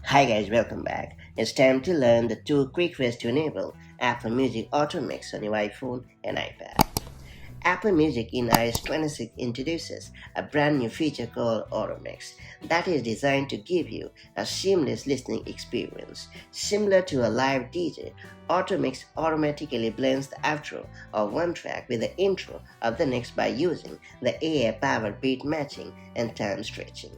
Hi guys, welcome back. It's time to learn the two quick ways to enable Apple Music AutoMix on your iPhone and iPad. Apple Music in iOS 26 introduces a brand new feature called AutoMix that is designed to give you a seamless listening experience. Similar to a live DJ, AutoMix automatically blends the outro of one track with the intro of the next by using the AI-powered beat matching and time stretching.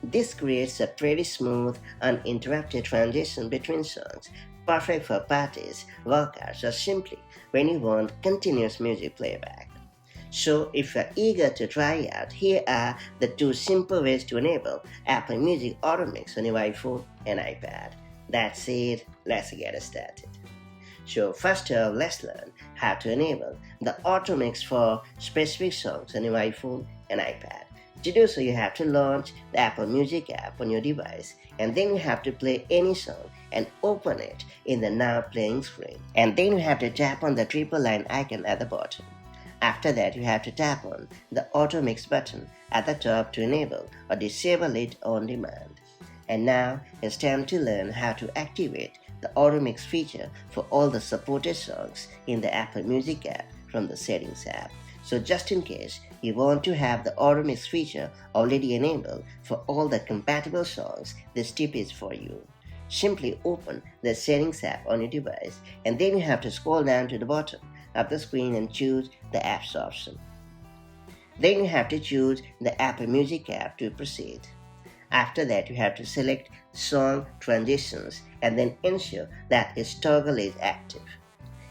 This creates a pretty smooth, uninterrupted transition between songs, perfect for parties, workouts, or simply when you want continuous music playback. So, if you're eager to try out, here are the two simple ways to enable Apple Music AutoMix on your iPhone and iPad. That's it, let's get started. So, first of all, let's learn how to enable the AutoMix for specific songs on your iPhone and iPad. To do so, you have to launch the Apple Music app on your device, and then you have to play any song and open it in the Now Playing screen. And then you have to tap on the triple line icon at the bottom. After that, you have to tap on the Auto Mix button at the top to enable or disable it on demand. And now it's time to learn how to activate the Auto Mix feature for all the supported songs in the Apple Music app from the Settings app. So just in case you want to have the Auto Mix feature already enabled for all the compatible songs, this tip is for you. Simply open the Settings app on your device, and then you have to scroll down to the bottom of the screen and choose the Apps option. Then you have to choose the Apple Music app to proceed. After that, you have to select Song Transitions and then ensure that its toggle is active.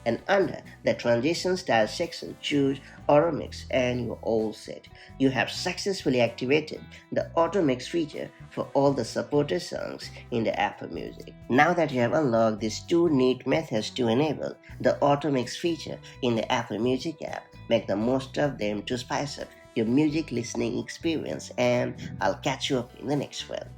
And under the Transition Style section, choose Auto Mix and you're all set. You have successfully activated the Auto Mix feature for all the supported songs in the Apple Music. Now that you have unlocked these two neat methods to enable the Auto Mix feature in the Apple Music app, make the most of them to spice up your music listening experience, and I'll catch you up in the next one.